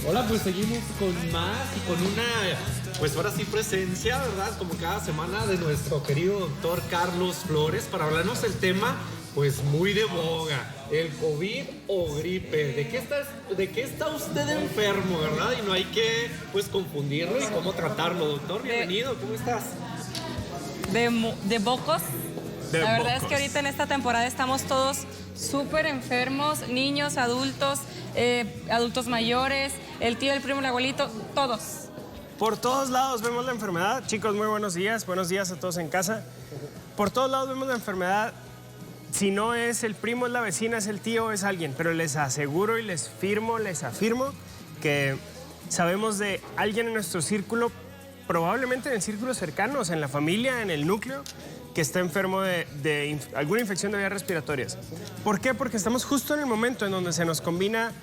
Hola, pues seguimos con más y con una, pues ahora sí presencia, ¿verdad? Como cada semana de nuestro querido doctor Carlos Flores para hablarnos del tema, pues muy de boga, el COVID o gripe. ¿De qué está usted enfermo, verdad? Y no hay que, pues, confundirlo y cómo tratarlo, doctor. Bienvenido, ¿cómo estás? De bocos. La verdad bocos. es que ahorita en esta temporada estamos todos súper enfermos, niños, adultos, adultos mayores, el tío, el primo, el abuelito, todos. Por todos lados vemos la enfermedad. Chicos, muy buenos días a todos en casa. Por todos lados vemos la enfermedad. Si no es el primo, es la vecina, es el tío, es alguien. Pero les aseguro y les afirmo que sabemos de alguien en nuestro círculo, probablemente en círculos cercanos, en la familia, en el núcleo, que está enfermo de alguna infección de vías respiratorias. ¿Por qué? Porque estamos justo en el momento en donde se nos combina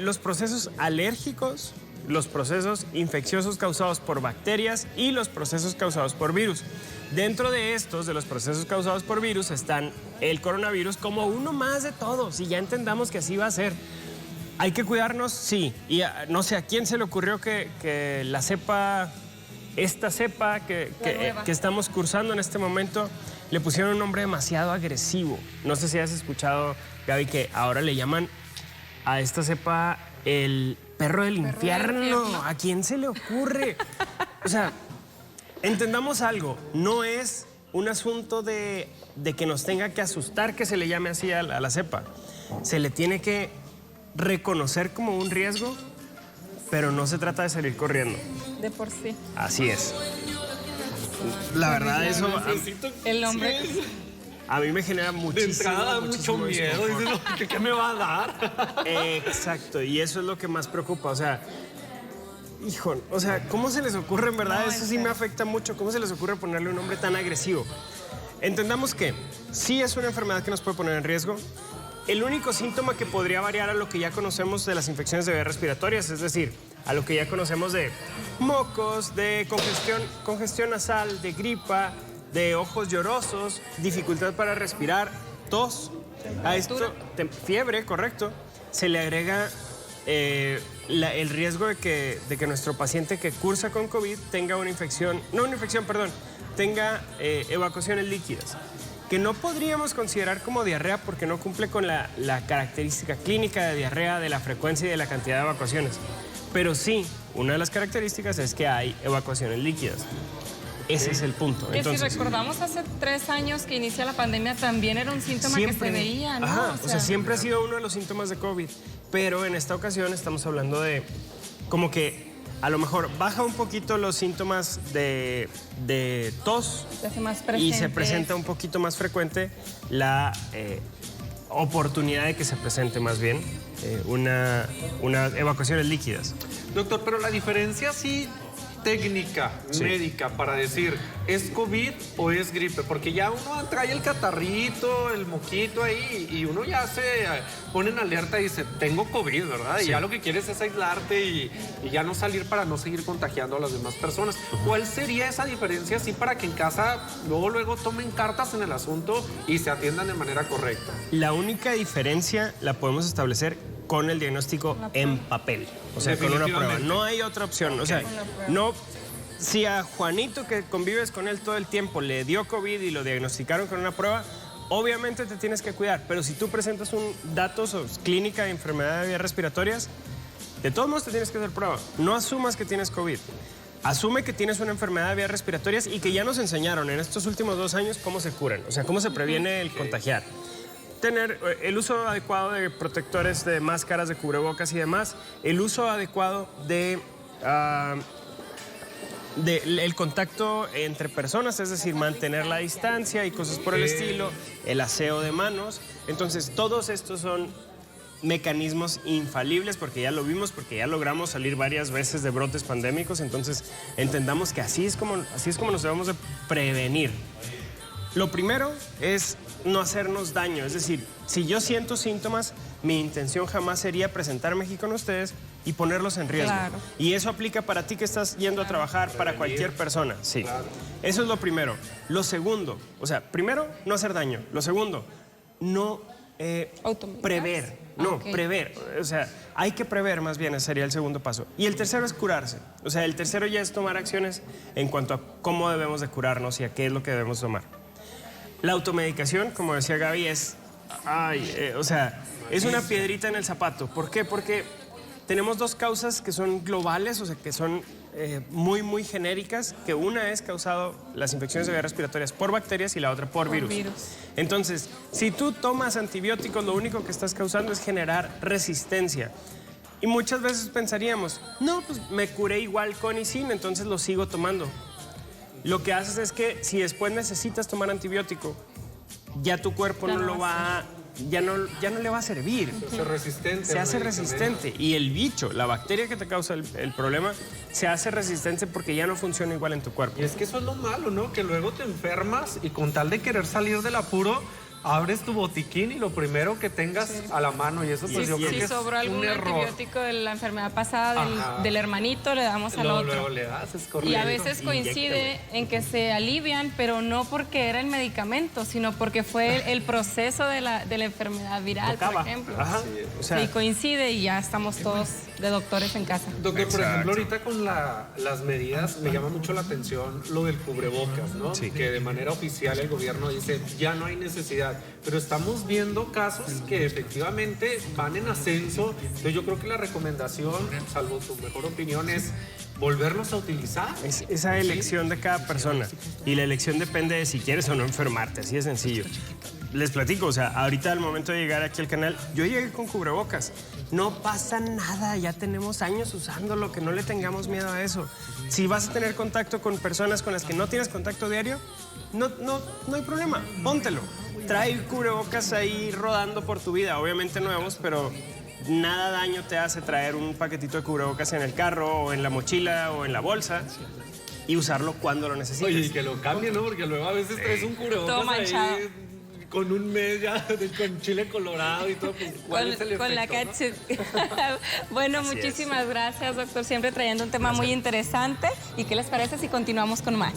los procesos alérgicos, los procesos infecciosos causados por bacterias y los procesos causados por virus. Dentro de estos, de los procesos causados por virus, están el coronavirus como uno más de todos, y ya entendamos que así va a ser. ¿Hay que cuidarnos? Sí. Y no sé, ¿a quién se le ocurrió que la cepa, esta cepa que estamos cursando en este momento, le pusieron un nombre demasiado agresivo? No sé si has escuchado, Gaby, que ahora le llaman a esta cepa el perro del infierno. ¿A quién se le ocurre? O sea, entendamos algo, no es un asunto de que nos tenga que asustar que se le llame así a la cepa. Se le tiene que reconocer como un riesgo, pero no se trata de salir corriendo. De por sí. Así es. La verdad, eso El nombre. a mí me genera De muchísimo, entrada da mucho muchísimo miedo. disconfort. Dices, ¿qué me va a dar? Exacto, y eso es lo que más preocupa. O sea, hijo, o sea, ¿cómo se les ocurre, en verdad? No, Eso sí me afecta mucho. ¿Cómo se les ocurre ponerle un nombre tan agresivo? Entendamos que sí es una enfermedad que nos puede poner en riesgo. El único síntoma que podría variar a lo que ya conocemos de las infecciones de vías respiratorias, es decir, a lo que ya conocemos de mocos, de congestión nasal, de gripa, de ojos llorosos, dificultad para respirar, tos, a esto, fiebre, correcto, se le agrega el riesgo de que nuestro paciente que cursa con COVID tenga tenga evacuaciones líquidas, que no podríamos considerar como diarrea porque no cumple con la característica clínica de diarrea, de la frecuencia y de la cantidad de evacuaciones. Pero sí, una de las características es que hay evacuaciones líquidas. Ese es el punto. Que Entonces, si recordamos hace 3 años que inicia la pandemia, también era un síntoma que se veía, ¿no? Ajá, o sea, siempre ha sido uno de los síntomas de COVID. Pero en esta ocasión estamos hablando de como que a lo mejor baja un poquito los síntomas de tos Se hace más y se presente. presenta un poquito más frecuente la oportunidad de que se presente más bien unas evacuaciones líquidas. Doctor, pero la diferencia sí técnica, médica, para decir, ¿es COVID o es gripe? Porque ya uno trae el catarrito, el moquito ahí, y uno ya se pone en alerta y dice, tengo COVID, ¿verdad? Sí. Y ya lo que quieres es aislarte y ya no salir para no seguir contagiando a las demás personas. ¿Cuál sería esa diferencia así para que en casa luego tomen cartas en el asunto y se atiendan de manera correcta? La única diferencia la podemos establecer con el diagnóstico en papel, o sea, con una prueba. No hay otra opción. O sea, no, si a Juanito, que convives con él todo el tiempo, le dio COVID y lo diagnosticaron con una prueba, obviamente te tienes que cuidar. Pero si tú presentas un datos o clínica de enfermedad de vías respiratorias, de todos modos te tienes que hacer prueba. No asumas que tienes COVID. Asume que tienes una enfermedad de vías respiratorias y que ya nos enseñaron en estos últimos 2 años cómo se curan, o sea, cómo se previene el contagiar. Tener el uso adecuado de protectores, de máscaras, de cubrebocas y demás, el uso adecuado de el contacto entre personas, es decir, mantener la distancia y cosas por el estilo, el aseo de manos. Entonces, todos estos son mecanismos infalibles porque ya lo vimos, porque ya logramos salir varias veces de brotes pandémicos. Entonces, entendamos que así es como nos debemos de prevenir. Lo primero es no hacernos daño, es decir, si yo siento síntomas, mi intención jamás sería presentarme aquí con ustedes y ponerlos en riesgo. Claro. Y eso aplica para ti que estás yendo a trabajar, para cualquier persona. Sí. Eso es lo primero. Lo segundo, o sea, primero, no hacer daño. Lo segundo, no prever. No, Ok. prever. O sea, hay que prever más bien, ese sería el segundo paso. Y el tercero es curarse. O sea, el tercero ya es tomar acciones en cuanto a cómo debemos de curarnos y a qué es lo que debemos tomar. La automedicación, como decía Gaby, es una piedrita en el zapato. ¿Por qué? Porque tenemos dos causas que son globales, o sea, que son muy, muy genéricas, que una es causado las infecciones de vías respiratorias por bacterias y la otra por virus. Entonces, si tú tomas antibióticos, lo único que estás causando es generar resistencia. Y muchas veces pensaríamos, no, pues me curé igual con y sin, entonces lo sigo tomando. Lo que haces es que si después necesitas tomar antibiótico, ya tu cuerpo no lo va... Ya no le va a servir. Se hace resistente. Se hace resistente. Y el bicho, la bacteria que te causa el problema, se hace resistente porque ya no funciona igual en tu cuerpo. Y es que eso es lo malo, ¿no? Que luego te enfermas y con tal de querer salir del apuro, abres tu botiquín y lo primero que tengas a la mano. Y eso pues yo creo que Si es sobró algún un error. antibiótico de la enfermedad pasada del hermanito, le damos al otro. Luego le das, es correcto. Y a veces coincide en que se alivian, pero no porque era el medicamento, sino porque fue el proceso de la enfermedad viral, por ejemplo. Ajá. O sea, y coincide y ya estamos todos de doctores en casa. Doctor, por ejemplo, ahorita con las medidas me llama mucho la atención lo del cubrebocas, ¿no? Sí. Que de manera oficial el gobierno dice ya no hay necesidad, pero estamos viendo casos que efectivamente van en ascenso. Entonces yo creo que la recomendación, salvo tu mejor opinión, es volverlos a utilizar. Es esa elección de cada persona. Y la elección depende de si quieres o no enfermarte, así de sencillo. Les platico, o sea, ahorita al momento de llegar aquí al canal, yo llegué con cubrebocas. No pasa nada, ya tenemos años usándolo, que no le tengamos miedo a eso. Si vas a tener contacto con personas con las que no tienes contacto diario, no hay problema, póntelo. Trae cubrebocas ahí rodando por tu vida, obviamente nuevos, pero nada daño te hace traer un paquetito de cubrebocas en el carro o en la mochila o en la bolsa y usarlo cuando lo necesites. Oye, y que lo cambien, ¿no? Porque luego a veces traes un cubrebocas Todo manchado. ahí con un mes ya, con chile colorado y todo. Pues, ¿cuál es el Con la efecto, ketchup. Bueno, muchísimas gracias, doctor. Siempre trayendo un tema muy interesante. ¿Y qué les parece si continuamos con más?